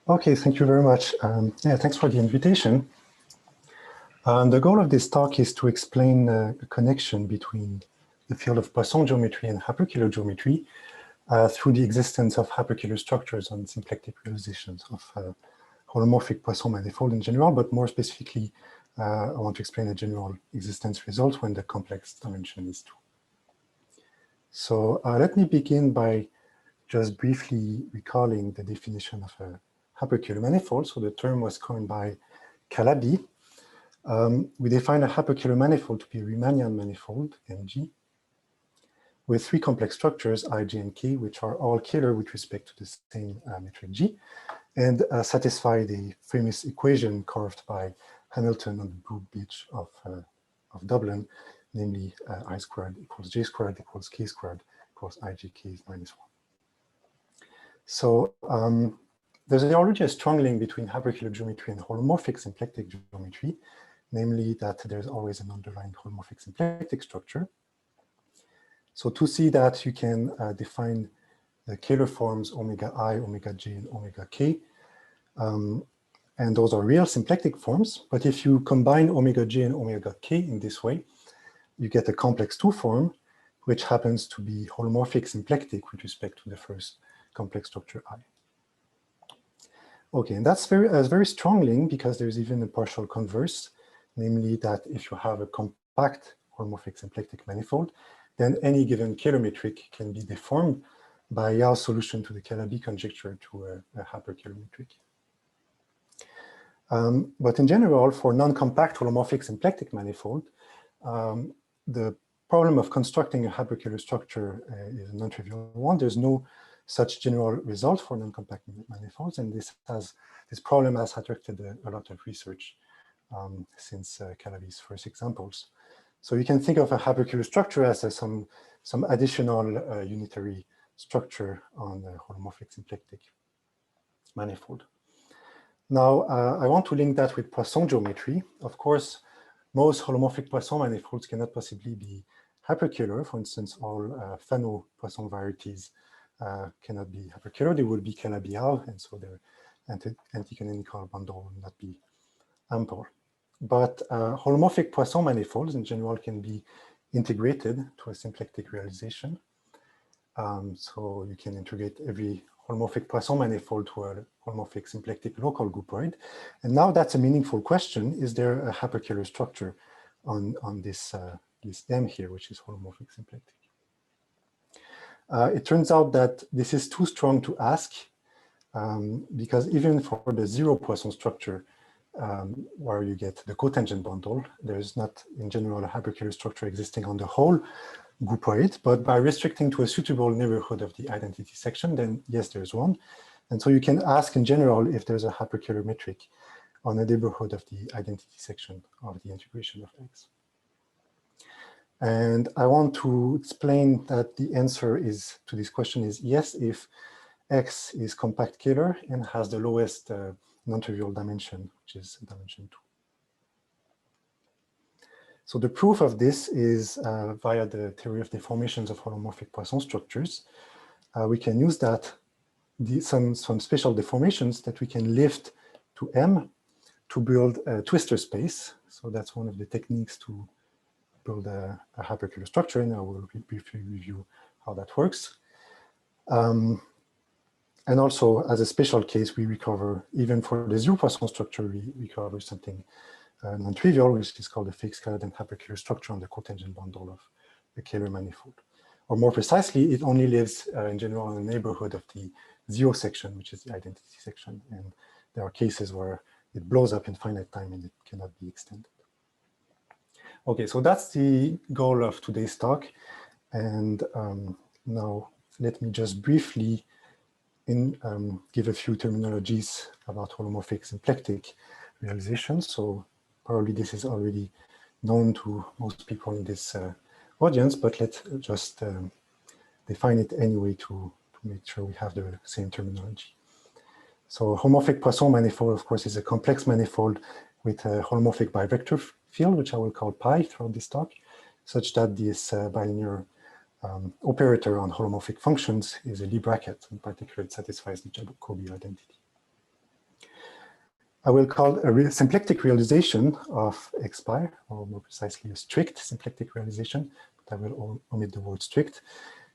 Okay, thank you very much. Yeah, thanks for the invitation. The goal of this talk is to explain the connection between the field of Poisson geometry and Hyperkähler geometry through the existence of Hyperkähler structures on symplectic realizations of holomorphic Poisson manifold in general, but more specifically, I want to explain the general existence result when the complex dimension is 2. So let me begin by just briefly recalling the definition of a Hyperkähler manifold. So the term was coined by Calabi. We define a Hyperkähler manifold to be a Riemannian manifold, Mg, with 3 complex structures, I, J, and K, which are all Kähler with respect to the same metric G, and satisfy the famous equation carved by Hamilton on the Brook Beach of Dublin, namely I squared equals J squared equals K squared equals IJK is minus 1. So there's already a strong link between Hyperkähler geometry and holomorphic symplectic geometry, namely that there's always an underlying holomorphic symplectic structure. So to see that, you can define the Kähler forms omega I, omega J, and omega K. And those are real symplectic forms. But if you combine omega J and omega K in this way, you get a complex 2 form, which happens to be holomorphic symplectic with respect to the first complex structure I. Okay, and that's a very strong link because there's even a partial converse, namely that if you have a compact holomorphic symplectic manifold, then any given Kähler metric can be deformed by Yau's solution to the Calabi conjecture to a Hyperkähler metric. But in general, for non-compact holomorphic symplectic manifold, the problem of constructing a Hyperkähler structure is a non-trivial one. There's no such general result for non-compact manifolds, and this problem has attracted a lot of research since Calabi's first examples. So you can think of a Hyperkähler structure as some additional unitary structure on a holomorphic symplectic manifold. Now, I want to link that with Poisson geometry. Of course, most holomorphic Poisson manifolds cannot possibly be Hyperkähler. For instance, all Fano Poisson varieties cannot be Hyperkähler. They will be Calabi-Yau, and so their anticanonical bundle will not be ample. But holomorphic Poisson manifolds in general can be integrated to a symplectic realization. So you can integrate every holomorphic Poisson manifold to a holomorphic symplectic local groupoid. And now that's a meaningful question. Is there a Hyperkähler structure on this M here, which is holomorphic symplectic? It turns out that this is too strong to ask because even for the 0 Poisson structure, where you get the cotangent bundle, there is not in general a Hyperkähler structure existing on the whole groupoid, but by restricting to a suitable neighborhood of the identity section, then yes, there's one. And so you can ask in general if there's a Hyperkähler metric on a neighborhood of the identity section of the integration of X. And I want to explain that the answer to this question is yes, if X is compact Kähler and has the lowest non-trivial dimension, which is dimension 2. So the proof of this is via the theory of deformations of holomorphic Poisson structures. We can use that, some special deformations that we can lift to M to build a twistor space. So that's one of the techniques to build a Hyperkähler structure, and I will briefly review how that works. And also, as a special case, we recover, even for the 0 Poisson structure, we recover something non-trivial, which is called a fixed Kähler Hyperkähler structure on the cotangent bundle of the Kähler manifold. Or more precisely, it only lives in general in the neighborhood of the 0 section, which is the identity section. And there are cases where it blows up in finite time and it cannot be extended. Okay, so that's the goal of today's talk. And now let me just briefly give a few terminologies about holomorphic symplectic realizations. So probably this is already known to most people in this audience, but let's just define it anyway to make sure we have the same terminology. So homomorphic Poisson manifold, of course, is a complex manifold with a holomorphic bivector field, which I will call pi throughout this talk, such that this bilinear operator on holomorphic functions is a Lie bracket. In particular, it satisfies the Jacobi identity. I will call a symplectic realization of X pi, or more precisely a strict symplectic realization, but I will omit the word strict,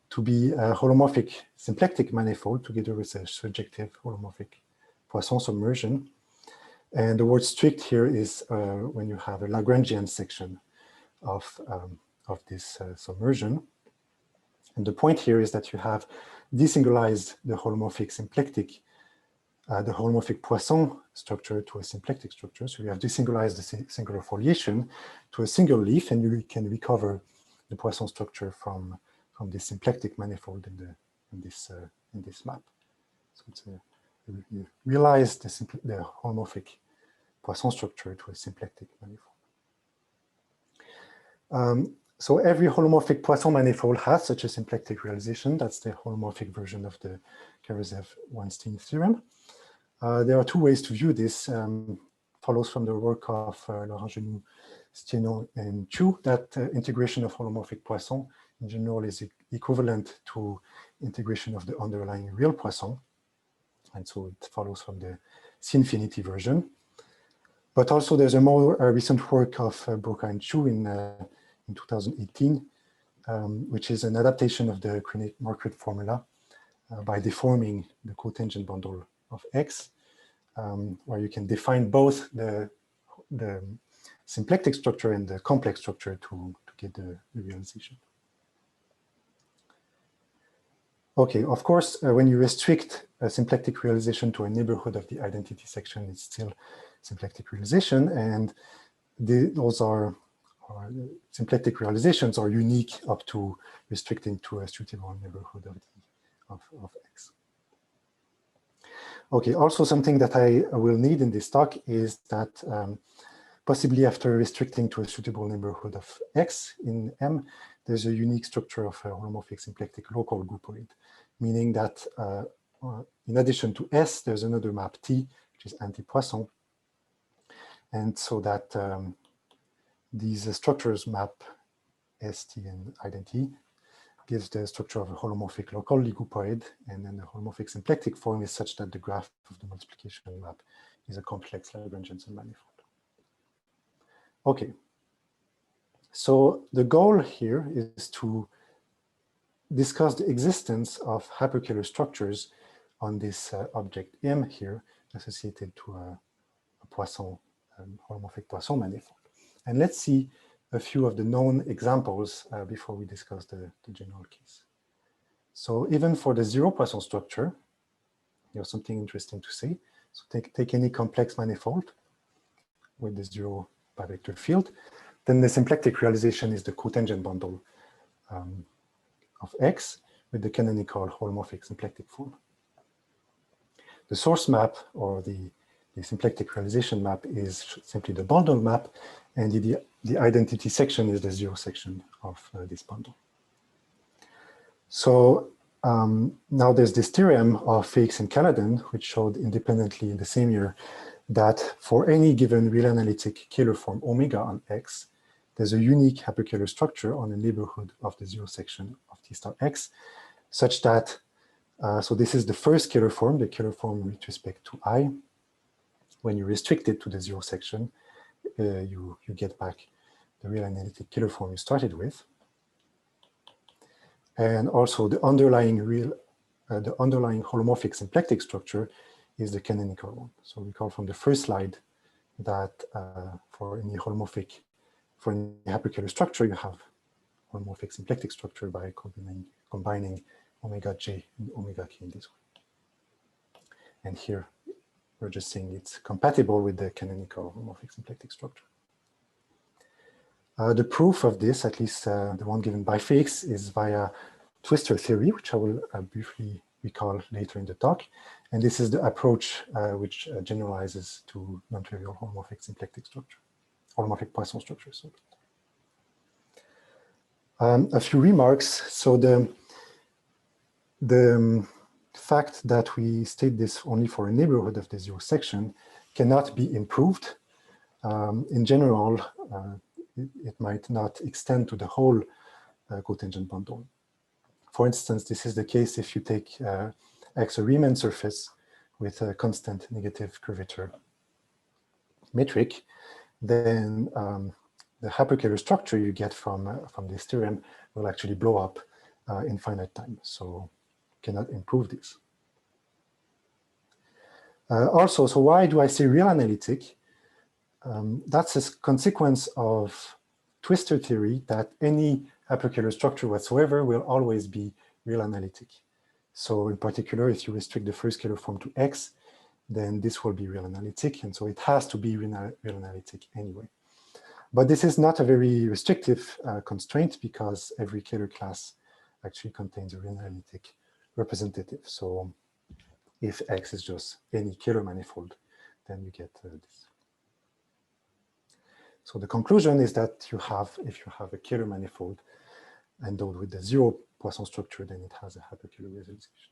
to be a holomorphic symplectic manifold together with a surjective holomorphic Poisson submersion. And the word strict here is when you have a Lagrangian section of this submersion. And the point here is that you have desingularized the holomorphic symplectic, the holomorphic Poisson structure to a symplectic structure. So you have desingularized the singular foliation to a single leaf, and you can recover the Poisson structure from this symplectic manifold in this map. So it's you realize the holomorphic Poisson structure to a symplectic manifold. So every holomorphic Poisson manifold has such a symplectic realization. That's the holomorphic version of the Karasev-Weinstein theorem. There are two ways to view this. Follows from the work of Laurent Genoux, Stienon, and Chu, that integration of holomorphic Poisson in general is equivalent to integration of the underlying real Poisson. And so it follows from the C-infinity version. But also there's a more recent work of Broca and Chu in 2018, which is an adaptation of the Kronig-Marquardt formula by deforming the cotangent bundle of X, where you can define both the symplectic structure and the complex structure to get the realization. Okay, of course, when you restrict a symplectic realization to a neighborhood of the identity section, it's still symplectic realization, and those are symplectic realizations are unique up to restricting to a suitable neighborhood of X. Okay, also something that I will need in this talk is that possibly after restricting to a suitable neighborhood of X in M, there's a unique structure of a holomorphic symplectic local groupoid, meaning that in addition to S, there's another map T, which is anti-Poisson. And so that these structures map ST and identity gives the structure of a holomorphic local groupoid, and then the holomorphic symplectic form is such that the graph of the multiplication map is a complex Lagrangian submanifold. Okay, so the goal here is to discuss the existence of hyperkiller structures on this object M here associated to a Poisson, holomorphic Poisson manifold. And let's see a few of the known examples before we discuss the general case. So even for the zero Poisson structure, there's something interesting to say. So take any complex manifold with the zero bivector field, then the symplectic realization is the cotangent bundle of X with the canonical holomorphic symplectic form. The source map, or the symplectic realization map, is simply the bundle map, and the identity section is the zero section of this bundle. So now there's this theorem of Feix and Calladan, which showed independently in the same year that for any given real analytic Kähler form omega on X, there's a unique Hyperkähler structure on the neighborhood of the zero section of T star X, such that, so this is the first Kähler form, the Kähler form with respect to I. When you restrict it to the zero section, you get back the real analytic Kähler form you started with. And also the underlying holomorphic symplectic structure is the canonical one. So recall from the first slide that for any Hyperkähler structure, you have holomorphic symplectic structure by combining omega j and omega k in this way. And here we're just saying it's compatible with the canonical holomorphic symplectic structure. The proof of this, at least the one given by Feix, is via twistor theory, which I will briefly recall later in the talk. And this is the approach which generalizes to non-trivial holomorphic symplectic structure, holomorphic Poisson structure. So, a few remarks. So the fact that we state this only for a neighborhood of the zero section cannot be improved. In general, it might not extend to the whole cotangent bundle. For instance, this is the case if you take X a Riemann surface with a constant negative curvature metric, then the Hyperkähler structure you get from this theorem will actually blow up in finite time. So you cannot improve this. Also, so why do I say real analytic? That's a consequence of twistor theory that any Hyperkähler structure whatsoever will always be real analytic. So in particular, if you restrict the first Kähler form to X, then this will be real analytic. And so it has to be real analytic anyway. But this is not a very restrictive constraint because every Kähler class actually contains a real analytic representative. So if X is just any Kähler manifold, then you get this. So the conclusion is that if you have a Kähler manifold endowed with the zero Poisson structure, then it has a Hyperkähler resolution.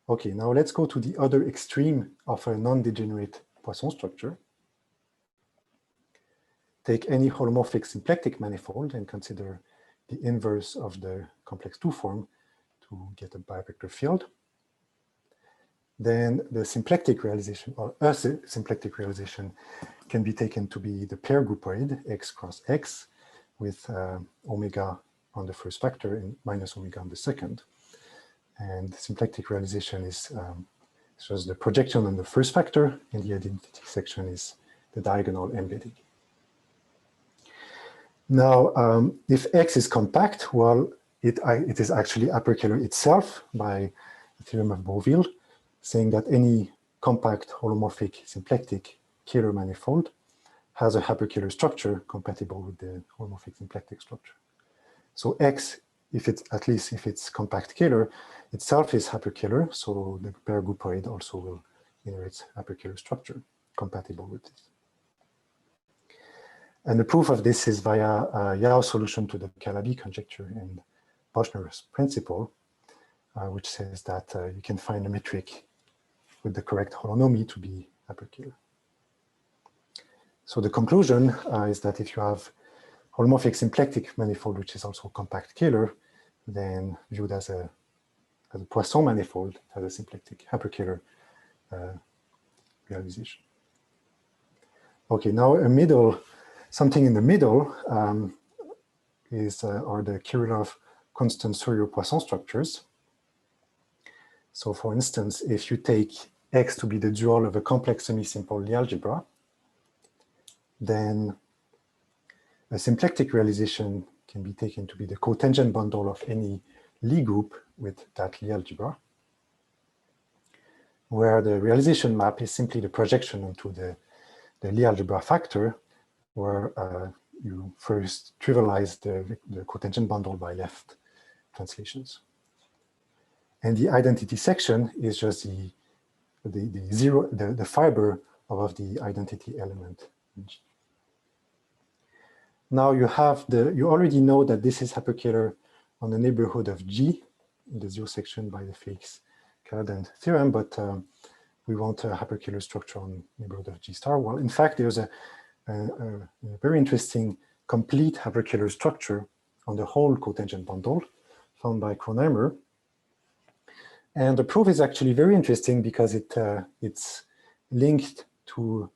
Okay, now let's go to the other extreme of a non-degenerate Poisson structure. Take any holomorphic symplectic manifold and consider the inverse of the complex 2 form to get a bivector field. Then the symplectic realization, or a symplectic realization, can be taken to be the pair groupoid X cross X with omega on the first factor and minus omega on the second. And symplectic realization is shows the projection on the first factor, and the identity section is the diagonal embedding. Now, if X is compact, well, it is actually Hyperkähler itself by the theorem of Beauville, saying that any compact holomorphic symplectic Kähler manifold has a Hyperkähler structure compatible with the holomorphic symplectic structure. So X, if it's compact Kähler, itself is Hyperkähler, so the pair groupoid also will inherit Hyperkähler structure compatible with this. And the proof of this is via a Yao solution to the Calabi conjecture and Bochner's principle, which says that you can find a metric with the correct holonomy to be Hyperkähler. So the conclusion is that if you have holomorphic symplectic manifold, which is also compact Kähler, then viewed as a Poisson manifold, it has a symplectic Hyperkähler realization. Okay, now something in the middle are the Kirillov constant Fourier-Poisson structures. So for instance, if you take X to be the dual of a complex semi-simple Lie algebra, then a symplectic realization can be taken to be the cotangent bundle of any Lie group with that Lie algebra, where the realization map is simply the projection onto the Lie algebra factor, where you first trivialize the cotangent bundle by left translations. And the identity section is just the fiber of the identity element. Now you already know that this is Hyperkähler on the neighborhood of G in the zero section by the Felix-Caradant theorem, but we want a Hyperkähler structure on neighborhood of G star. Well, in fact, there's a very interesting complete Hyperkähler structure on the whole cotangent bundle found by Kronheimer. And the proof is actually very interesting because it's links to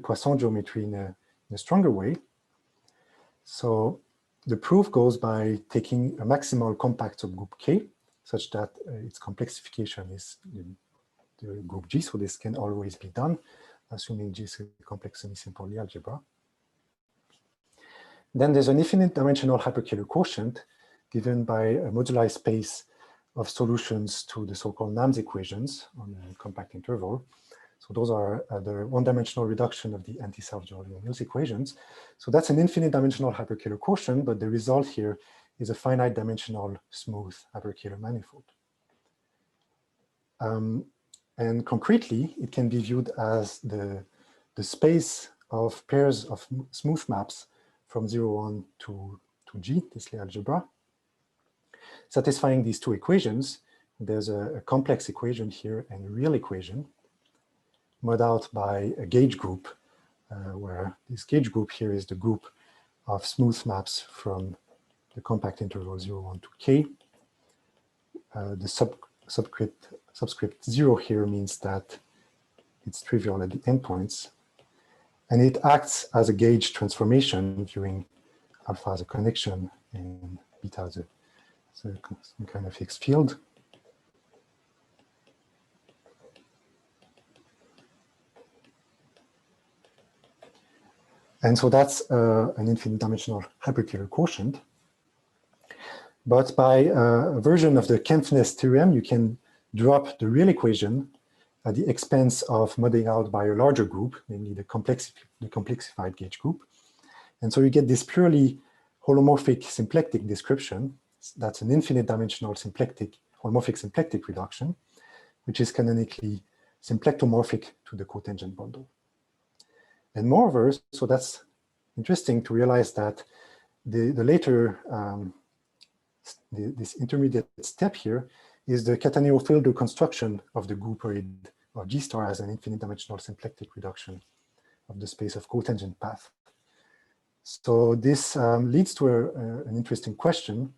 Poisson geometry in a stronger way. So the proof goes by taking a maximal compact subgroup K, such that its complexification is the group G. So this can always be done, assuming G is a complex semi-simple Lie algebra. Then there's an infinite dimensional Hyperkähler quotient given by a moduli space of solutions to the so-called NAMS equations on a compact interval. So those are the one-dimensional reduction of the anti-self-Joule-Mills equations. So that's an infinite dimensional Hyperkähler quotient, but the result here is a finite dimensional smooth Hyperkähler manifold. And concretely, it can be viewed as the space of pairs of smooth maps from 0, 1 to G, this Lie algebra. Satisfying these two equations, there's a complex equation here and a real equation mod out by a gauge group, where this gauge group here is the group of smooth maps from the compact interval 0, 1 to K. The subscript 0 here means that it's trivial at the endpoints. And it acts as a gauge transformation, viewing alpha as a connection and beta as some kind of fixed field. And so that's an infinite dimensional hyperkiller quotient. But by a version of the Kempfness theorem, you can drop the real equation at the expense of modeling out by a larger group, namely the complexified gauge group. And so you get this purely holomorphic symplectic description. That's an infinite dimensional holomorphic symplectic reduction, which is canonically symplectomorphic to the cotangent bundle. And moreover, so that's interesting to realize that the later, this intermediate step here is the Cataneo-Filder construction of the groupoid of G star as an infinite dimensional symplectic reduction of the space of cotangent path. So this leads to an interesting question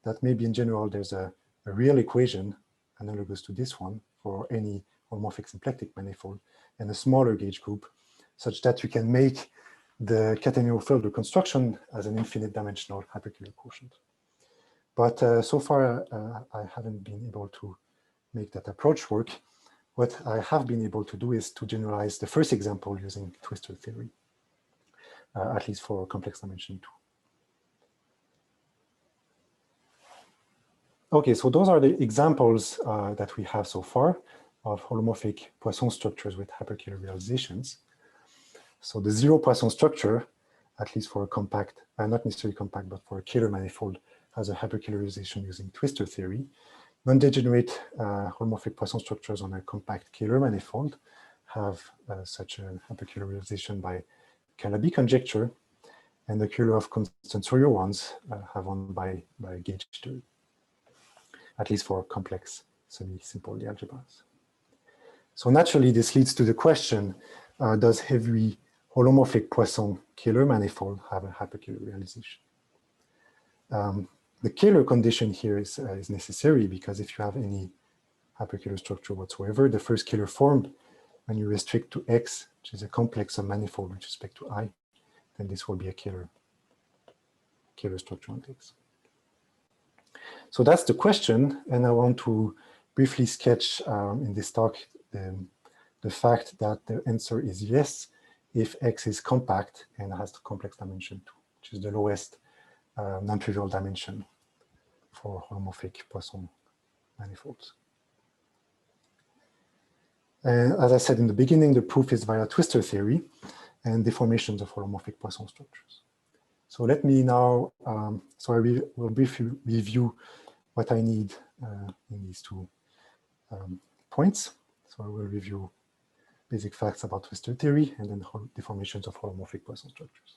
that maybe in general there's a real equation analogous to this one for any holomorphic symplectic manifold and a smaller gauge group, such that you can make the Cataneo-Filder construction as an infinite dimensional hyperkiller quotient. But so far, I haven't been able to make that approach work. What I have been able to do is to generalize the first example using twistor theory, at least for complex dimension 2. Okay, so those are the examples that we have so far of holomorphic Poisson structures with hyperkiller realizations. So the zero Poisson structure, at least for a compact, not necessarily compact, but for a Kähler manifold, has a hyperkillerization using twistor theory. Non-degenerate holomorphic Poisson structures on a compact Kähler manifold have such a hyperkillerization by Calabi conjecture, and the Kähler of constant Fourier ones have one by gauge theory, at least for complex semi-simple algebras. So naturally, this leads to the question, does every holomorphic Poisson Kähler manifold have a hyperkiller realization? The Kähler condition here is necessary because if you have any hyperkiller structure whatsoever, the first Kähler form, when you restrict to X, which is a complex of manifold with respect to I, then this will be a Kähler structure on X. So that's the question, and I want to briefly sketch in this talk the fact that the answer is yes if X is compact and has the complex dimension 2, which is the lowest non-trivial dimension for holomorphic Poisson manifolds. And as I said in the beginning, the proof is via twistor theory and deformations of holomorphic Poisson structures. So let me now, so I will briefly review what I need in these 2 points. So I will review basic facts about twistor theory and then deformations of holomorphic Poisson structures.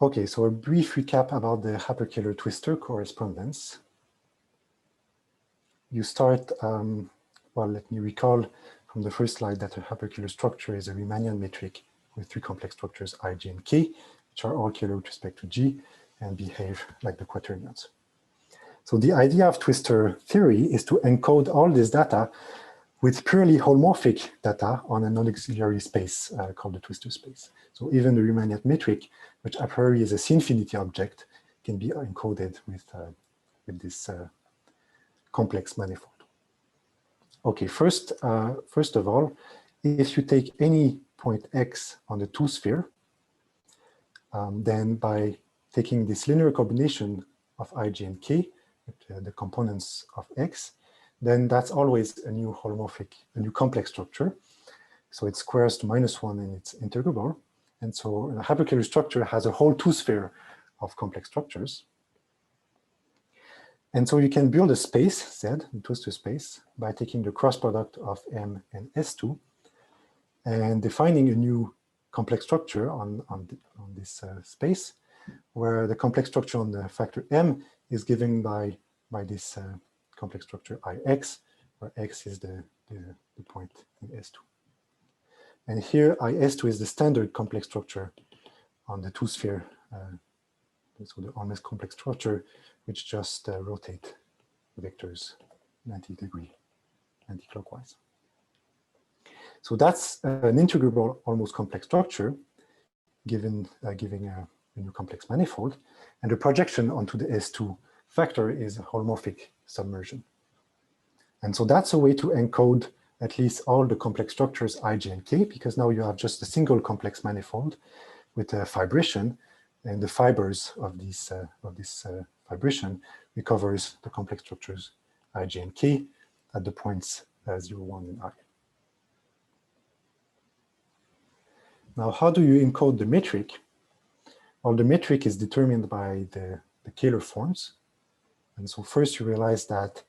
Okay, so a brief recap about the hyperkiller twistor correspondence. You start, well, let me recall from the first slide that a hyperkiller structure is a Riemannian metric with 3 complex structures I, J, and K, which are all Kähler with respect to G and behave like the quaternions. So the idea of twistor theory is to encode all this data with purely holomorphic data on a non-auxiliary space called the twistor space. So even the Riemannian metric, which a priori is a C-infinity object, can be encoded with this complex manifold. Okay, first of all, if you take any point X on the 2-sphere, then by taking this linear combination of I, J, and K, the components of X, then that's always a new holomorphic, a new complex structure. So it squares to -1 and it's integrable. And so a hyperkiller structure has a whole 2-sphere of complex structures. And so you can build a space, Z, a twistor space, by taking the cross product of M and S2 and defining a new complex structure on this space, where the complex structure on the factor M is given by this complex structure IX, where X is the point in S2. And here IS2 is the standard complex structure on the 2-sphere So the almost complex structure, which just rotate vectors 90-degree anti-clockwise. So that's an integrable almost complex structure giving a new complex manifold. And the projection onto the S2 vector is a holomorphic submersion. And so that's a way to encode at least all the complex structures I, J, and K, because now you have just a single complex manifold with a fibration, and the fibers of this fibration recovers the complex structures I, J, and K at the points 0, 1, and I. Now, how do you encode the metric? Well, the metric is determined by the Kähler forms. And so first you realize that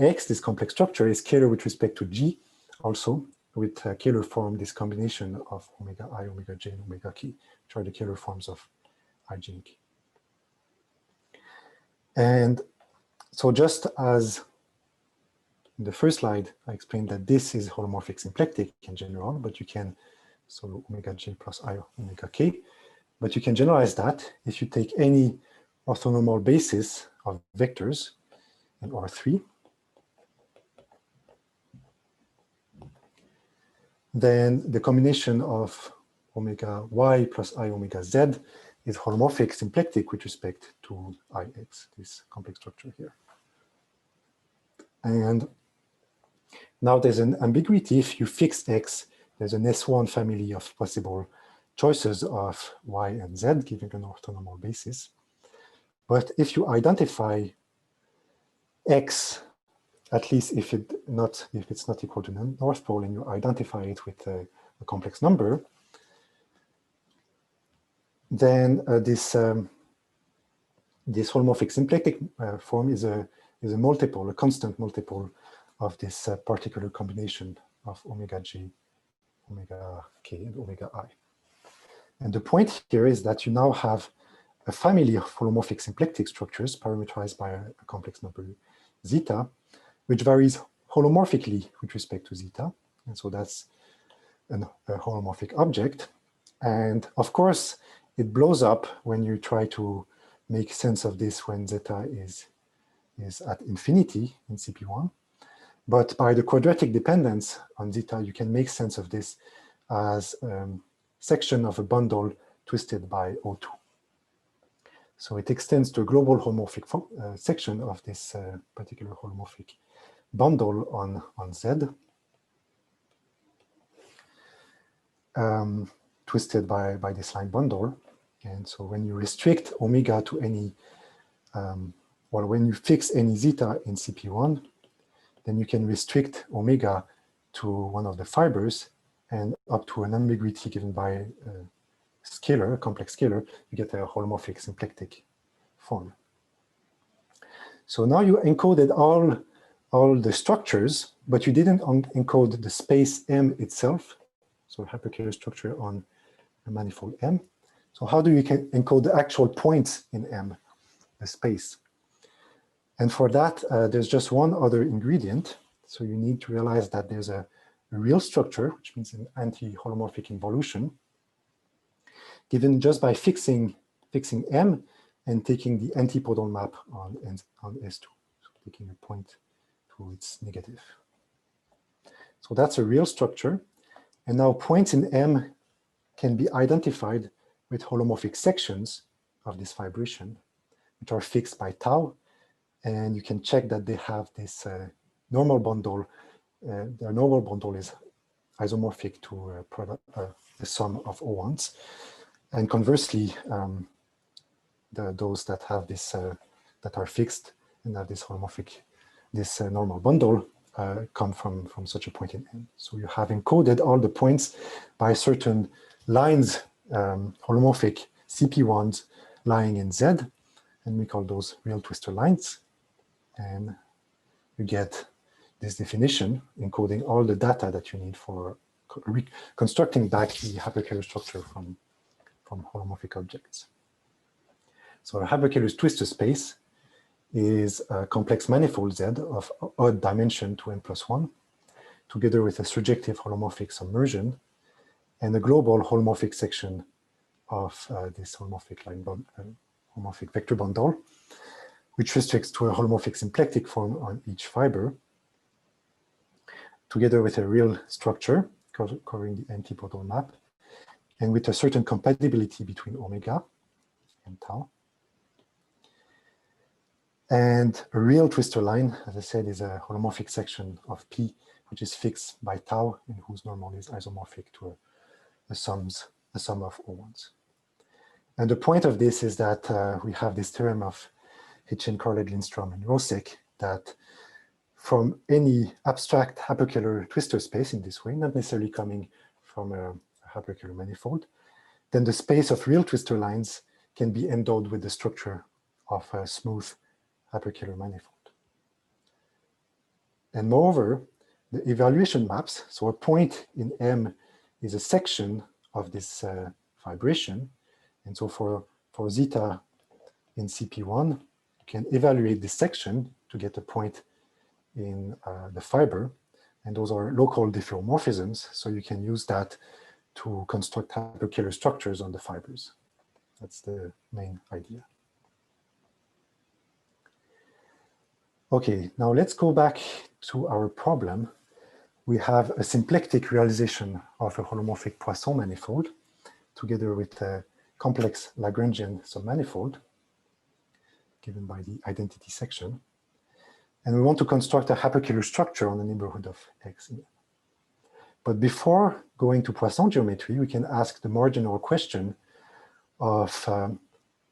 Ix, this complex structure, is Kähler with respect to G, also with Kähler form, this combination of omega I, omega J, and omega K, which are the Kähler forms of I, J, and K. And so just as in the first slide, I explained that this is holomorphic symplectic in general, but you can, so omega J plus I, omega K, but you can generalize that if you take any orthonormal basis of vectors in R3, then the combination of omega Y plus I omega Z is holomorphic symplectic with respect to Ix, this complex structure here. And now there's an ambiguity. If you fix X, there's an S1 family of possible choices of Y and Z, giving an orthonormal basis. But if you identify X, at least if it's not equal to the North Pole, and you identify it with a complex number, then this holomorphic symplectic form is a multiple, a constant multiple of this particular combination of omega J, omega K, and omega I. And the point here is that you now have a family of holomorphic symplectic structures parameterized by a complex number zeta, which varies holomorphically with respect to zeta. And so that's a holomorphic object. And of course, it blows up when you try to make sense of this when zeta is at infinity in CP1. But by the quadratic dependence on zeta, you can make sense of this as a section of a bundle twisted by O2. So it extends to a global holomorphic section of this particular holomorphic bundle on Z, twisted by this line bundle. And so when you restrict omega to any, well, when you fix any zeta in CP1, then you can restrict omega to one of the fibers, and up to an ambiguity given by a scalar, a complex scalar, you get a holomorphic symplectic form. So now you encoded all the structures, but you didn't encode the space M itself, so Hyperkähler structure on a manifold M. So how do you encode the actual points in M, the space? And for that, there's just one other ingredient. So you need to realize that there's a real structure, which means an anti-holomorphic involution, given just by fixing M and taking the antipodal map on S2, so taking a point to its negative. So that's a real structure. And now points in M can be identified with holomorphic sections of this fibration, which are fixed by tau. And you can check that they have this normal bundle. Their normal bundle is isomorphic to the sum of O1s. And conversely, those that have this, that are fixed and have this holomorphic, this normal bundle come from such a point in M. So you have encoded all the points by certain lines, holomorphic CP1s lying in Z, and we call those real twistor lines. And you get this definition encoding all the data that you need for reconstructing back the Hyperkähler structure from holomorphic objects. So a Hyperkähler's twistor space is a complex manifold Z of odd dimension 2n+1, together with a surjective holomorphic submersion and a global holomorphic section of this holomorphic vector bundle, which restricts to a holomorphic symplectic form on each fiber, together with a real structure covering the antipodal map, and with a certain compatibility between omega and tau. And a real twistor line, as I said, is a holomorphic section of P, which is fixed by tau and whose normal is isomorphic to a sum of O1s. And the point of this is that we have this theorem of Hitchin, Carlet, Lindstrom, and Rosick that from any abstract Hyperkähler twistor space in this way, not necessarily coming from a Hyperkähler manifold, then the space of real twistor lines can be endowed with the structure of a smooth Hyperkähler manifold. And moreover, the evaluation maps, so a point in M is a section of this vibration. And so for zeta in CP1, you can evaluate this section to get a point in the fiber. And those are local diffeomorphisms. So you can use that to construct Hyperkähler structures on the fibers. That's the main idea. Okay, now let's go back to our problem. We have a symplectic realization of a holomorphic Poisson manifold together with a complex Lagrangian submanifold given by the identity section. And we want to construct a Hyperkähler structure on the neighborhood of X. But before going to Poisson geometry, we can ask the marginal question of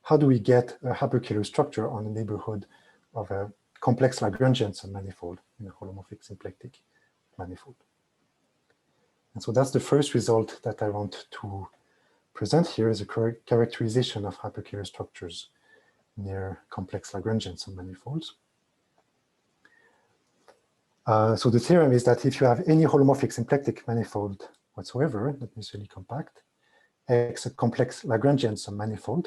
how do we get a Hyperkähler structure on the neighborhood of a complex Lagrangian submanifold in a holomorphic symplectic manifold. And so that's the first result that I want to present here as a characterization of Hyperkähler structures near complex Lagrangian submanifolds. So the theorem is that if you have any holomorphic symplectic manifold whatsoever, not necessarily compact, X a complex Lagrangian submanifold,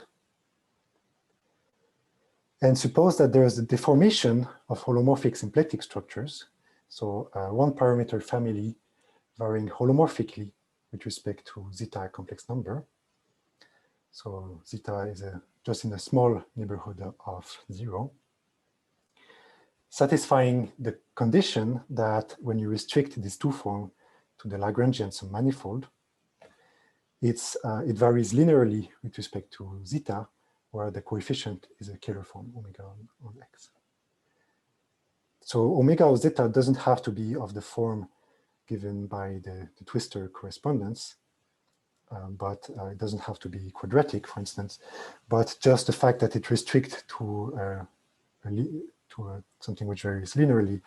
and suppose that there is a deformation of holomorphic symplectic structures, so one parameter family varying holomorphically with respect to zeta complex number. So zeta is just in a small neighborhood of 0, satisfying the condition that when you restrict this two form to the Lagrangian submanifold, it varies linearly with respect to zeta, where the coefficient is a Kähler form, omega on X. So omega of zeta doesn't have to be of the form given by the twistor correspondence, but it doesn't have to be quadratic, for instance, but just the fact that it restricts to something which varies linearly,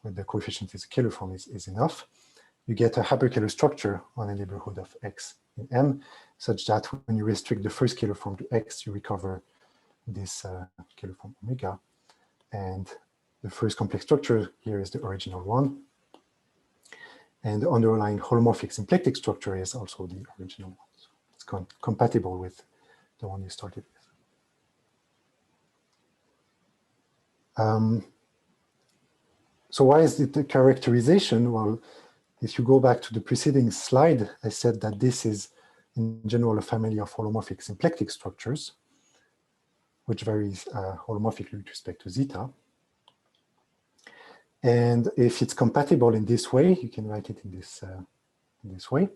where the coefficient is a Kähler form is enough. You get a Hyperkähler structure on a neighborhood of X in M, such that when you restrict the first Kähler form to X, you recover this Kähler form omega. And the first complex structure here is the original one. And the underlying holomorphic symplectic structure is also the original one. So it's compatible with the one you started with. So why is it a characterization? Well, if you go back to the preceding slide, I said that this is in general a family of holomorphic symplectic structures, which varies holomorphically with respect to zeta. And if it's compatible in this way, you can write it in this way.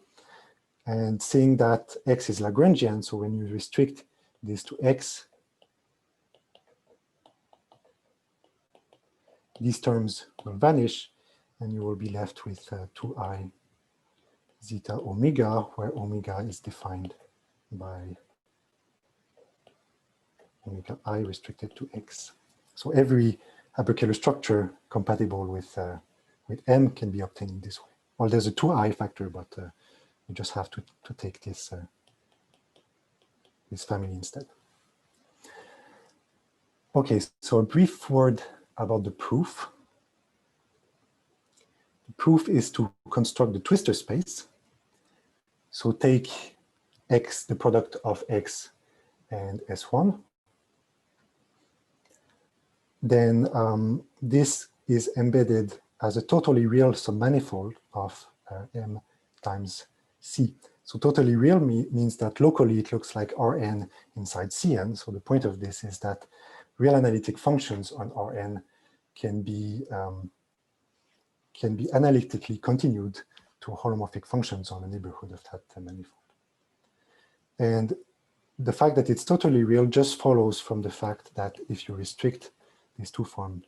And seeing that X is Lagrangian, so when you restrict this to X, these terms will vanish, and you will be left with 2i zeta omega, where omega is defined by omega I restricted to X. So every Hyperkähler structure compatible with M can be obtained in this way. Well, there's a 2i factor, but you just have to take this family instead. Okay, so a brief word about the proof. The proof is to construct the twistor space. So take X, the product of X and S1. Then this is embedded as a totally real submanifold of M times C. So totally real means that locally it looks like Rn inside Cn. So the point of this is that real analytic functions on Rn can be analytically continued to holomorphic functions on the neighborhood of that manifold. And the fact that it's totally real just follows from the fact that if you restrict these two forms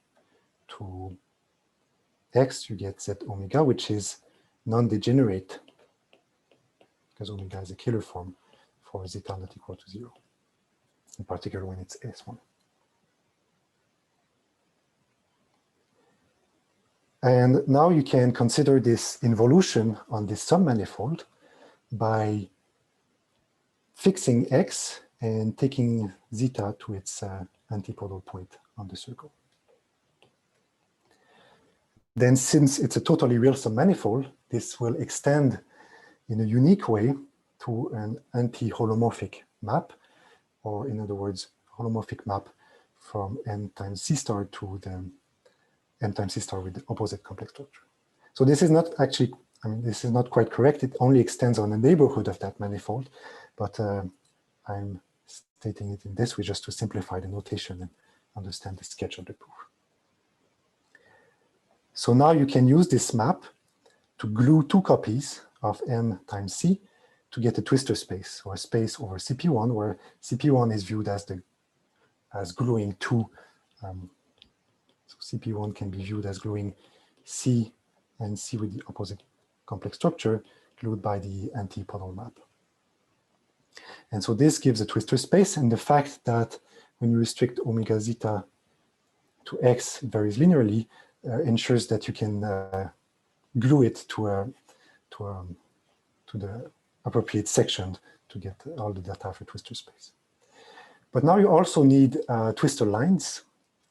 to X, you get Z omega, which is non-degenerate, because omega is a Kähler form for zeta not equal to 0, in particular when it's S1. And now you can consider this involution on this submanifold by fixing X and taking zeta to its antipodal point on the circle. Then since it's a totally real submanifold, this will extend in a unique way to an anti-holomorphic map, or in other words, holomorphic map from M times C star to the M times C star with the opposite complex structure. So this is not actually, this is not quite correct. It only extends on the neighborhood of that manifold, but I'm stating it in this way just to simplify the notation and understand the sketch of the proof. So now you can use this map to glue two copies of M times C to get a twistor space, or a space over CP1, where CP1 is viewed as gluing two. So CP1 can be viewed as gluing C and C with the opposite complex structure glued by the antipodal map. And so this gives a twistor space, and the fact that when you restrict omega zeta to X varies linearly ensures that you can glue it to the appropriate section to get all the data for twistor space. But now you also need twistor lines,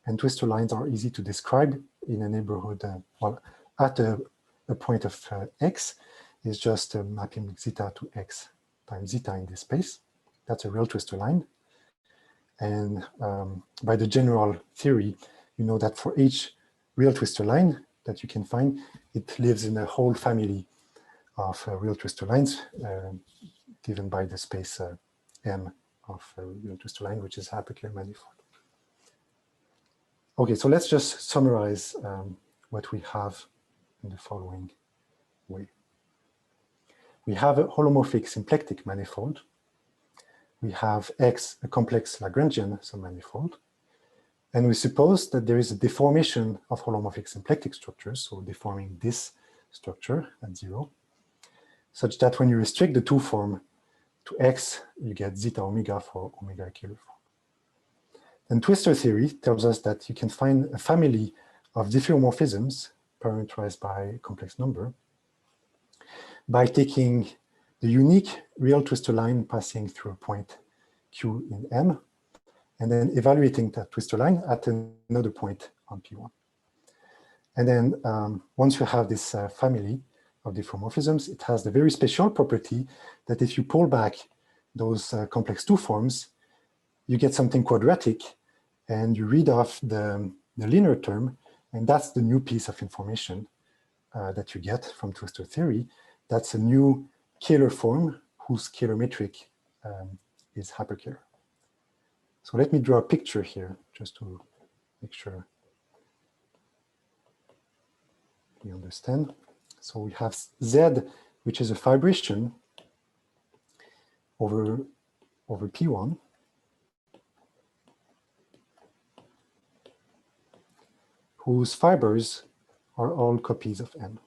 and twistor lines are easy to describe in a neighborhood, well, at a point of X is just mapping zeta to X times zeta in this space. That's a real twistor line. And by the general theory, you know that for each real twistor line that you can find, it lives in a whole family of real twistor lines given by the space M of a real twistor line, which is Hyperkähler manifold. Okay, so let's just summarize what we have in the following way. We have a holomorphic symplectic manifold. We have X, a complex Lagrangian submanifold. And we suppose that there is a deformation of holomorphic symplectic structures, so deforming this structure at 0, such that when you restrict the two form to X, you get zeta omega for omega Kähler form. And twistor theory tells us that you can find a family of diffeomorphisms parameterized by a complex number by taking the unique real twistor line passing through a point Q in M, and then evaluating that twistor line at another point on P1. And then once you have this family of diffeomorphisms, it has the very special property that if you pull back those complex two forms, you get something quadratic, and you read off the linear term, and that's the new piece of information that you get from twistor theory. That's a new Kähler form whose Kähler metric is Hyperkiller. So let me draw a picture here just to make sure we understand. So we have Z, which is a fibration over P1. Whose fibers are all copies of M.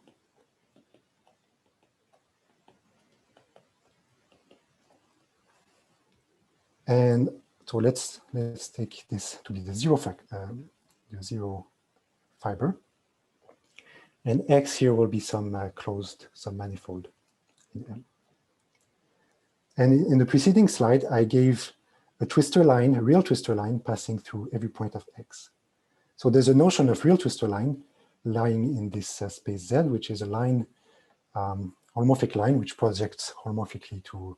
And so let's take this to be the zero fiber. And X here will be some closed submanifold in M. And in the preceding slide, I gave a twistor line, a real twistor line passing through every point of X. So there's a notion of real twistor line lying in this space Z, which is a line, holomorphic line, which projects holomorphically to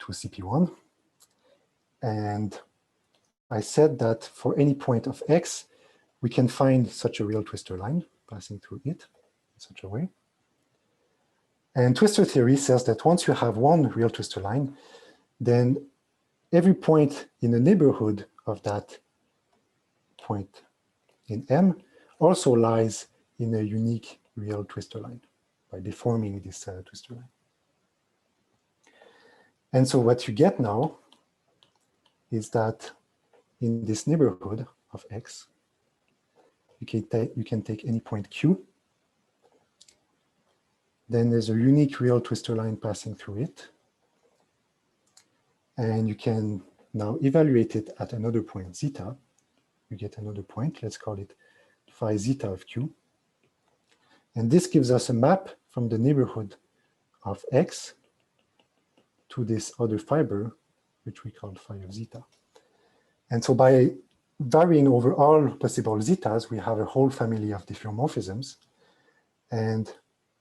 CP1. And I said that for any point of X, we can find such a real twistor line passing through it in such a way. And twistor theory says that once you have one real twistor line, then every point in the neighborhood of that point in M also lies in a unique real twistor line by deforming this twistor line. And so what you get now is that in this neighborhood of X, you can take any point Q. Then there's a unique real twistor line passing through it. And you can now evaluate it at another point, zeta. You get another point, let's call it phi zeta of Q. And this gives us a map from the neighborhood of X to this other fiber, which we call phi of zeta. And so by varying over all possible zetas, we have a whole family of diffeomorphisms. And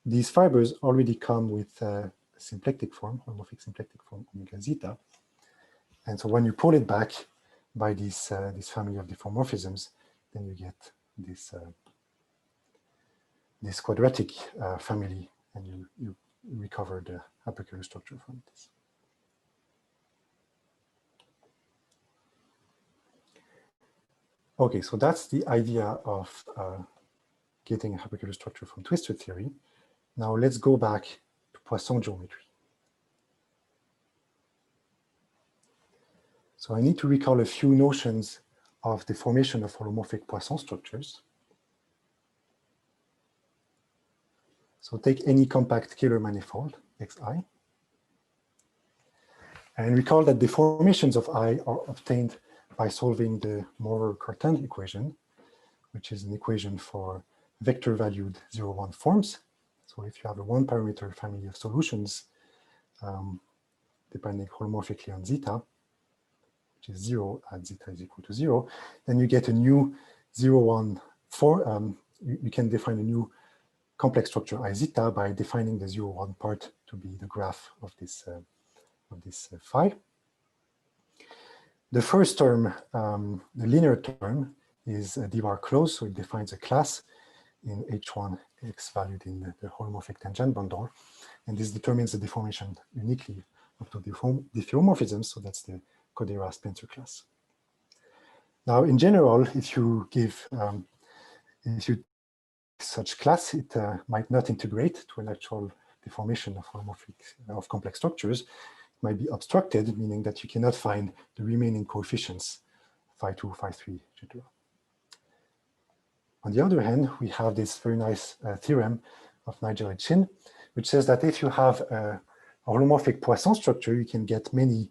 these fibers already come with a symplectic form, holomorphic symplectic form, omega zeta. And so when you pull it back by this family of diffeomorphisms, then you get this, this quadratic family, and you recover the Hyperkiller structure from this. Okay, so that's the idea of getting a Hyperkiller structure from twistor theory. Now let's go back to Poisson geometry. So I need to recall a few notions of the formation of holomorphic Poisson structures. So take any compact Kähler manifold, Xi, and recall that the formations of I are obtained by solving the Morer-Cartan equation, which is an equation for vector-valued 0-1 forms. So if you have a one-parameter family of solutions, depending holomorphically on zeta, which is 0 at zeta is equal to 0, then you get a new 0-1 form. You can define a new complex structure I zeta by defining the 0-1 part to be the graph of this phi. The first term, the linear term, is a D-bar closed, so it defines a class in H1 X valued in the holomorphic tangent bundle, and this determines the deformation uniquely of the diffeomorphisms, so that's the Kodera-Spencer class. Now, in general, if you give such class, it might not integrate to an actual deformation of holomorphic of complex structures. It might be obstructed, meaning that you cannot find the remaining coefficients, phi 2, phi 3, etc. On the other hand, we have this very nice theorem of Nigel et Chin, which says that if you have a holomorphic Poisson structure, you can get many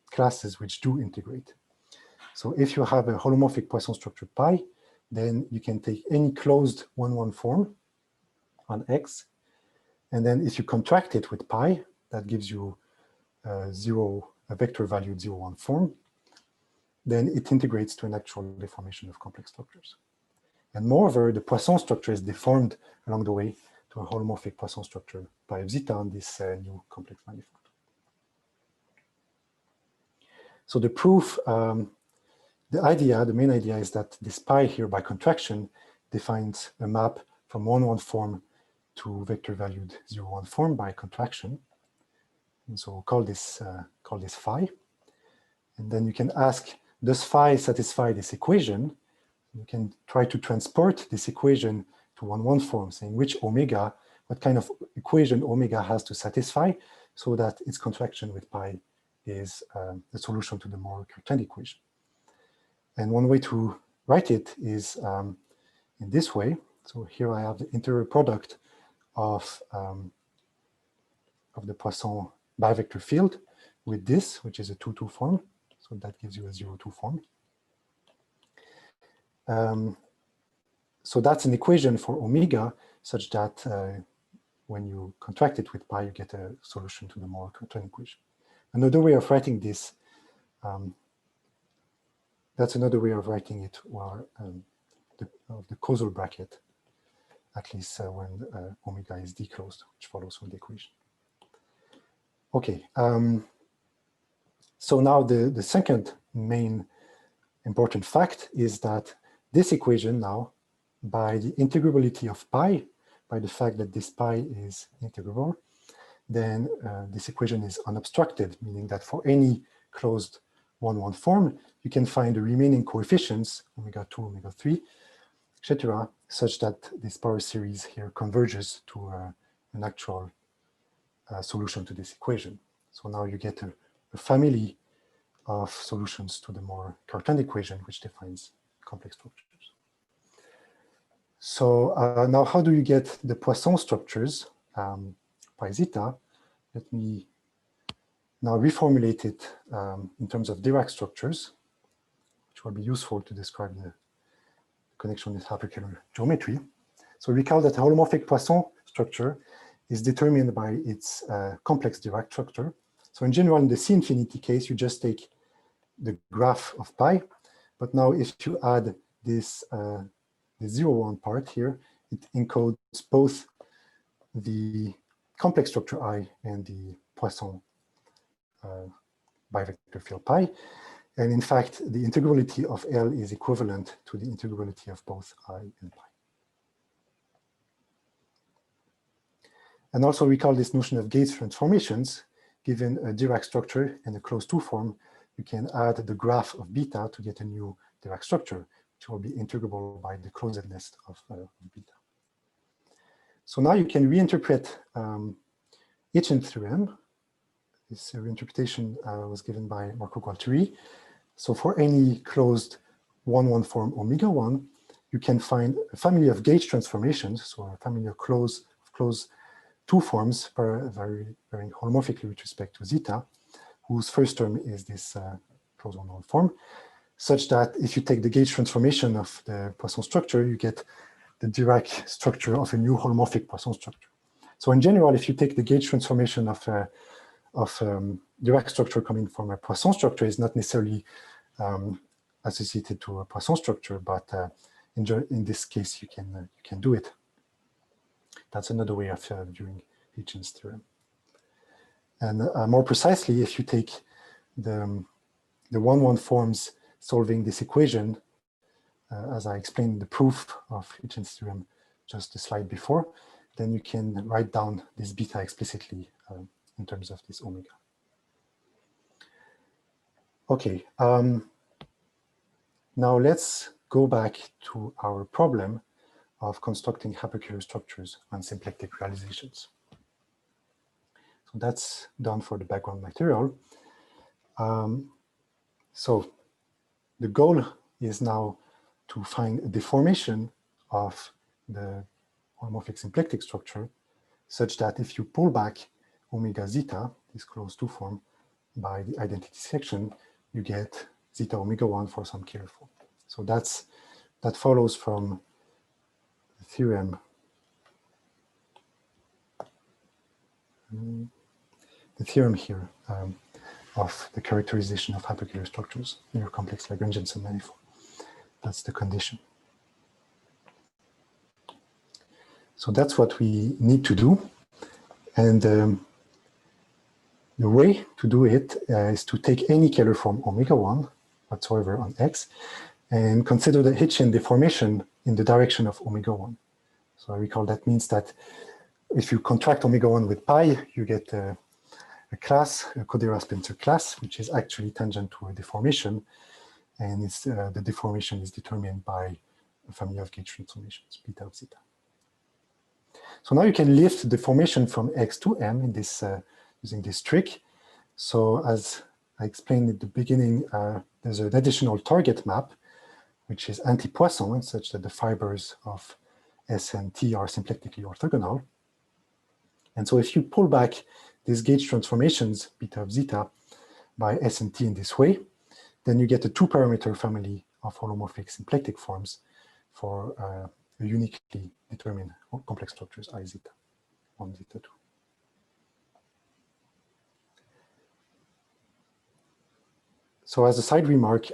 classes which do integrate. So if you have a holomorphic Poisson structure pi, then you can take any closed 1-1 form on X. And then if you contract it with pi, that gives you a vector-valued 0-1 form, then it integrates to an actual deformation of complex structures. And moreover, the Poisson structure is deformed along the way to a holomorphic Poisson structure pi of zeta on this new complex manifold. So the proof, the main idea is that this pi here by contraction defines a map from 1-1 form to vector-valued 0-1 form by contraction. And so call this phi. And then you can ask, does phi satisfy this equation? You can try to transport this equation to 1-1 form, saying which omega, what kind of equation omega has to satisfy so that its contraction with pi is the solution to the Morer-Cartan equation. And one way to write it is in this way. So here I have the interior product of the Poisson bivector field with this, which is a 2-2 form. So that gives you a 0-2 form. So that's an equation for omega such that when you contract it with pi, you get a solution to the Morer-Cartan equation. Another way of writing this, that's another way of writing it, where the causal bracket, at least when omega is declosed, which follows from the equation. Okay, so now the second main important fact is that this equation now, by the integrability of pi by the fact that this pi is integrable, then this equation is unobstructed, meaning that for any closed 1-1 form, you can find the remaining coefficients, omega 2, omega 3, etc., such that this power series here converges to an actual solution to this equation. So now you get a family of solutions to the more Cartan equation, which defines complex structures. So now how do you get the Poisson structures by zeta? Let me now reformulate it in terms of Dirac structures, which will be useful to describe the connection with Hyperkähler geometry. So recall that a holomorphic Poisson structure is determined by its complex Dirac structure. So in general, in the C infinity case, you just take the graph of pi. But now if you add this the 0-1 part here, it encodes both the complex structure I and the Poisson bivector field pi. And in fact, the integrability of L is equivalent to the integrability of both I and pi. And also recall this notion of gauge transformations. Given a Dirac structure and a closed 2 form, you can add the graph of beta to get a new Dirac structure, which will be integrable by the closedness of beta. So now you can reinterpret Hitchin theorem. This reinterpretation was given by Marco Gualtieri. So for any closed 1-1 form omega 1, you can find a family of gauge transformations, so a family of closed 2 forms varying holomorphically with respect to zeta, whose first term is this closed 1-1 form, such that if you take the gauge transformation of the Poisson structure, you get the Dirac structure of a new holomorphic Poisson structure. So in general, if you take the gauge transformation of Dirac structure coming from a Poisson structure, is not necessarily associated to a Poisson structure, but in this case, you can do it. That's another way of viewing Hitchin's theorem. And more precisely, if you take the 1-1 forms solving this equation, as I explained in the proof of Hitchin's theorem just the slide before, then you can write down this beta explicitly in terms of this omega. Okay, now let's go back to our problem of constructing Hyperkähler structures on symplectic realizations. So that's done for the background material. So the goal is now to find a deformation of the holomorphic symplectic structure such that if you pull back omega zeta, this closed 2 form, by the identity section, you get zeta omega 1 for some Kähler form. So that follows from the theorem, here of the characterization of Hyperkähler structures in your complex Lagrangian submanifold. That's the condition. So that's what we need to do. And the way to do it is to take any Kähler form omega 1 whatsoever on X and consider the Hitchin deformation in the direction of omega 1. So I recall that means that if you contract omega 1 with pi, you get a class, a Kodera-Spencer class, which is actually tangent to a deformation. And it's, the deformation is determined by a family of gauge transformations, beta of zeta. So now you can lift the formation from X to M in this, using this trick. So as I explained at the beginning, there's an additional target map, which is anti-Poisson, such that the fibers of S and T are symplectically orthogonal. And so if you pull back these gauge transformations, beta of zeta, by S and T in this way, then you get a 2-parameter family of holomorphic symplectic forms for a uniquely determined complex structures I zeta, 1 zeta 2. So as a side remark,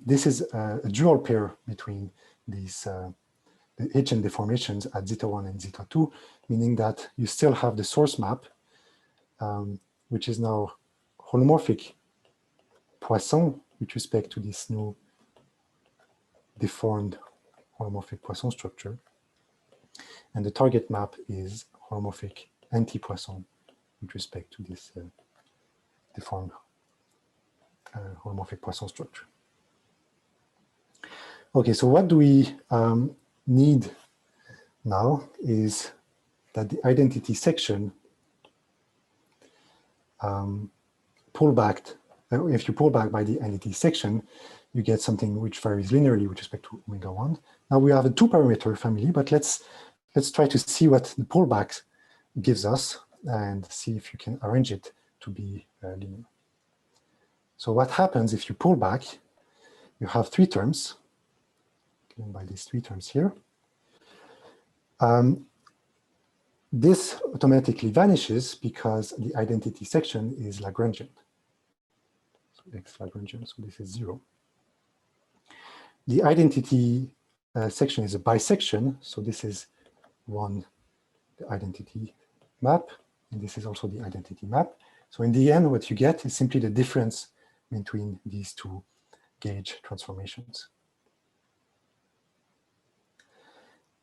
this is a dual pair between these the Hitchin deformations at zeta 1 and zeta 2, meaning that you still have the source map, which is now holomorphic Poisson with respect to this new deformed holomorphic Poisson structure. And the target map is holomorphic anti-Poisson with respect to this deformed holomorphic Poisson structure. Okay, so what do we need now is that the identity section pull back. If you pull back by the identity section, you get something which varies linearly with respect to omega 1. Now we have a two-parameter family, but let's try to see what the pullback gives us and see if you can arrange it to be linear. So what happens if you pull back? You have three terms, given by these three terms here. This automatically vanishes because the identity section is Lagrangian. So X Lagrangian, so this is 0. The identity section is a bisection, so this is the identity map, and this is also the identity map. So in the end, what you get is simply the difference between these two gauge transformations.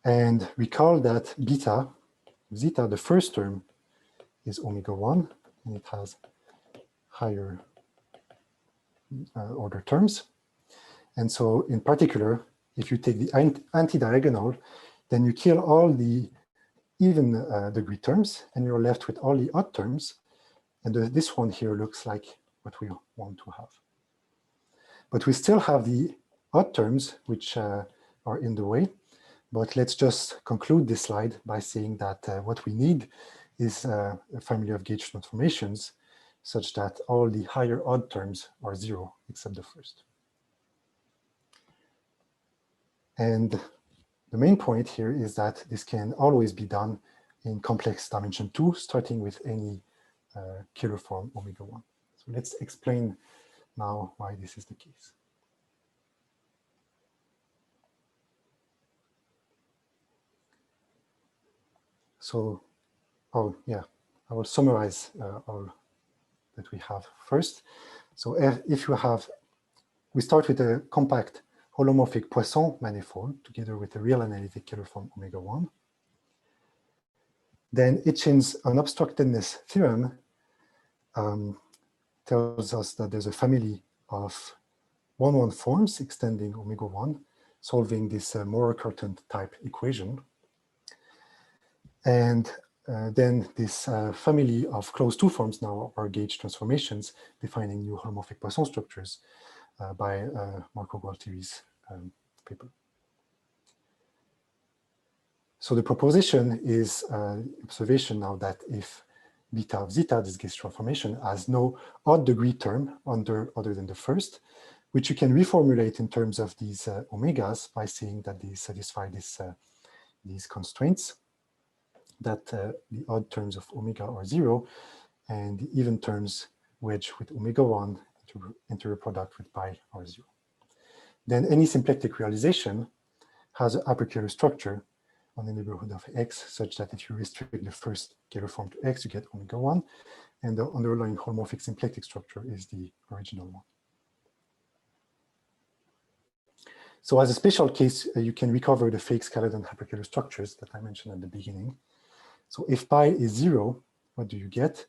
And recall that beta, zeta, the first term is omega 1, and it has higher order terms. And so in particular, if you take the anti-diagonal, then you kill all the even degree terms, and you're left with all the odd terms. And this one here looks like what we want to have. But we still have the odd terms, which are in the way. But let's just conclude this slide by saying that what we need is a family of gauge transformations such that all the higher odd terms are 0 except the first. And the main point here is that this can always be done in complex dimension 2, starting with any Kähler form omega 1. So let's explain now why this is the case. So, I will summarize all that we have first. So if you have, we start with a compact holomorphic Poisson manifold together with a real analytic Kähler form omega 1. Then Hitchin's unobstructedness theorem tells us that there's a family of 1-1 forms extending omega 1, solving this Moore-Curtin type equation. And then this family of closed 2 forms now are gauge transformations defining new holomorphic Poisson structures by Marco Gualtieri's paper. So the proposition is observation now that if beta of zeta, this gauge transformation, has no odd degree term other than the first, which you can reformulate in terms of these omegas by saying that they satisfy these constraints, that the odd terms of omega are 0, and the even terms wedge with omega 1 enter a product with pi are 0. Then any symplectic realization has a Hyperkiller structure on the neighborhood of X, such that if you restrict the first Kähler form to X, you get omega 1, and the underlying holomorphic symplectic structure is the original one. So as a special case, you can recover the fake skeleton Hyperkiller structures that I mentioned at the beginning. So if pi is 0, what do you get?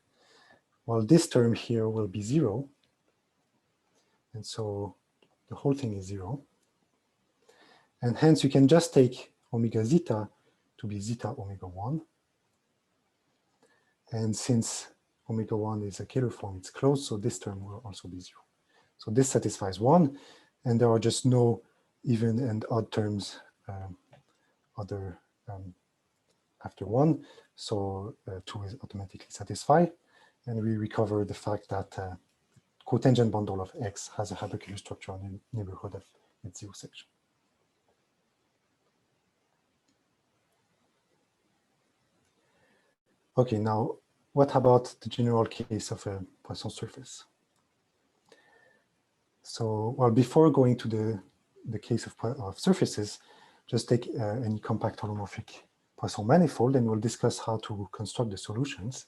Well, this term here will be 0. And so the whole thing is 0. And hence you can just take omega zeta to be zeta omega 1. And since omega 1 is a Kähler form, it's closed, so this term will also be 0. So this satisfies 1, and there are just no even and odd terms after 1, so 2 is automatically satisfied, and we recover the fact that cotangent bundle of X has a Hyperkiller structure on the neighborhood of its 0 section. Okay, now what about the general case of a Poisson surface? So, well, before going to the case of surfaces, just take any compact holomorphic Poisson manifold, and we'll discuss how to construct the solutions.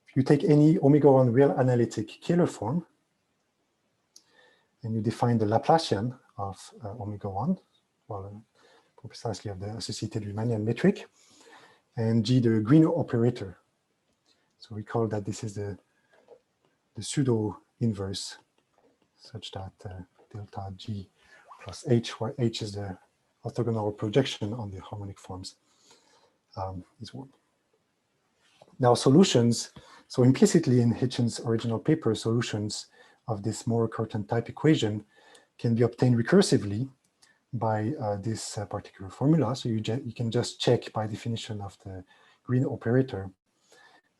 If you take any omega 1 real analytic Kähler form, and you define the Laplacian of omega 1, well, precisely of the associated Riemannian metric, and G, the green operator. So recall that this is the pseudo inverse, such that delta G plus H, where H is the orthogonal projection on the harmonic forms, is 1. Now solutions, so implicitly in Hitchin's original paper, solutions of this Moore-Curtin type equation can be obtained recursively by this particular formula. So you can just check by definition of the green operator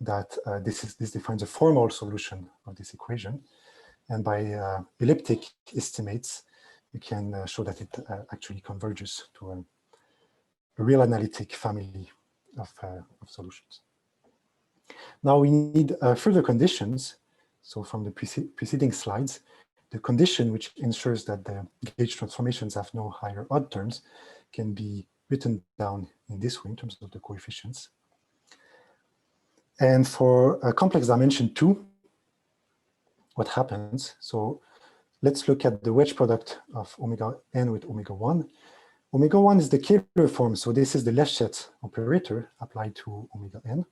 that this defines a formal solution of this equation. And by elliptic estimates, you can show that it actually converges to a real analytic family of solutions. Now we need further conditions. So from the preceding slides, the condition which ensures that the gauge transformations have no higher odd terms can be written down in this way in terms of the coefficients. And for a complex dimension 2, what happens? So let's look at the wedge product of omega n with omega 1. Omega 1 is the Kähler form, so this is the Lefschetz operator applied to omega n.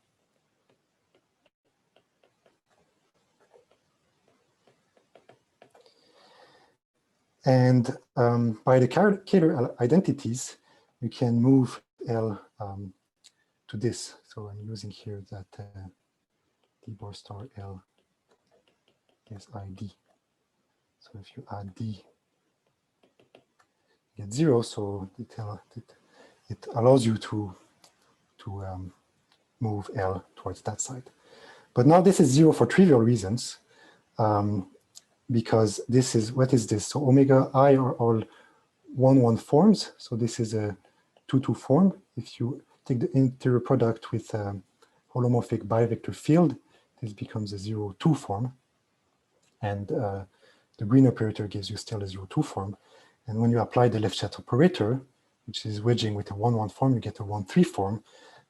And by the Kähler identities, you can move L to this. So I'm using here that d bar star L is ID. So if you add D, you get 0. So it allows you to move L towards that side. But now this is 0 for trivial reasons. Because this is, what is this? So omega I are all 1-1 forms. So this is a 2-2 form. If you take the interior product with a holomorphic bivector field, this becomes a 0-2 form. And the green operator gives you still a 0-2 form. And when you apply the Lefschetz operator, which is wedging with a 1-1 form, you get a 1-3 form,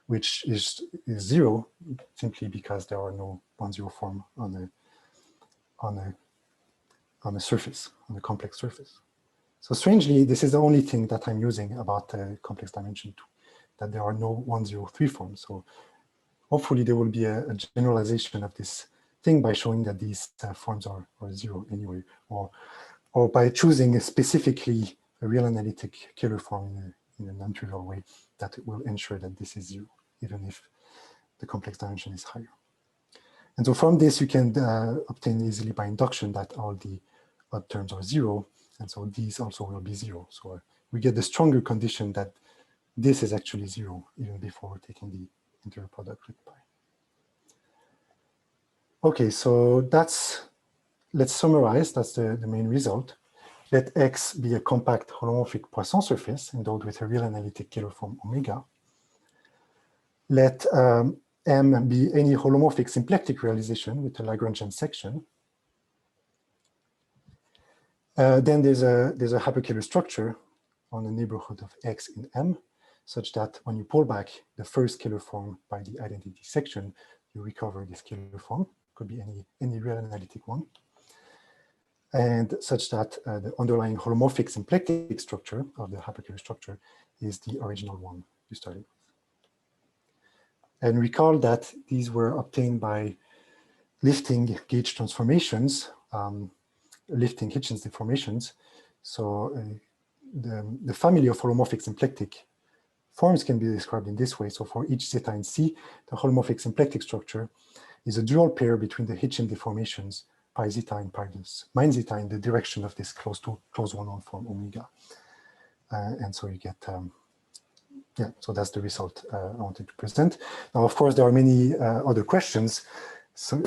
which is 0, simply because there are no 1-0 form on a surface, on a complex surface. So strangely, this is the only thing that I'm using about complex dimension 2, that there are no 1-0-3 forms. So hopefully there will be a generalization of this thing by showing that these forms are 0 anyway, or by choosing specifically a real analytic Kähler form in a non-trivial way that will ensure that this is 0, even if the complex dimension is higher. And so from this, you can obtain easily by induction that all the odd terms are 0, and so these also will be 0. So we get the stronger condition that this is actually 0, even before taking the interior product with pi. Okay, so let's summarize, that's the main result. Let X be a compact holomorphic Poisson surface endowed with a real analytic Kähler form omega. Let M be any holomorphic symplectic realization with a Lagrangian section. Then there's a Hyperkähler structure on the neighborhood of X in M, such that when you pull back the first Kähler form by the identity section, you recover this Kähler form. Could be any real analytic one. And such that the underlying holomorphic symplectic structure of the Hyperkähler structure is the original one you started with. And recall that these were obtained by lifting gauge transformations, lifting Hitchin's deformations. So the family of holomorphic symplectic forms can be described in this way. So for each zeta in C, the holomorphic symplectic structure is a dual pair between the Hitchin deformations pi zeta and pi minus zeta in the direction of this close 1-1 form omega. And so you get, yeah, so that's the result I wanted to present. Now, of course, there are many other questions. So,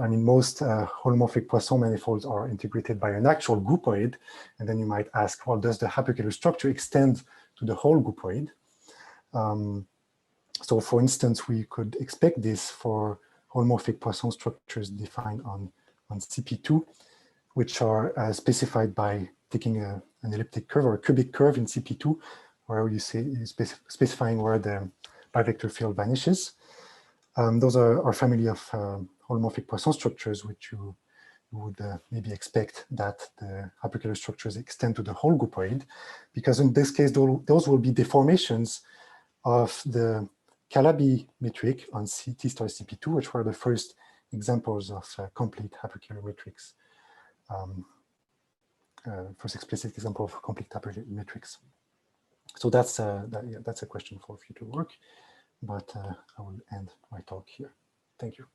I mean, most holomorphic Poisson manifolds are integrated by an actual groupoid. And then you might ask, well, does the Hyperkähler structure extend to the whole groupoid? So for instance, we could expect this for holomorphic Poisson structures defined on CP2, which are specified by taking an elliptic curve or a cubic curve in CP2, where you say specifying where the bivector field vanishes. Those are our family of holomorphic Poisson structures, which you you would maybe expect that the hyperkiller structures extend to the whole groupoid, because in this case, those will be deformations of the Calabi metric on T star CP2, which were the first examples of complete hyperkiller metrics. First explicit example of complete hyperkiller metrics. So that's a question for future work, but I will end my talk here. Thank you.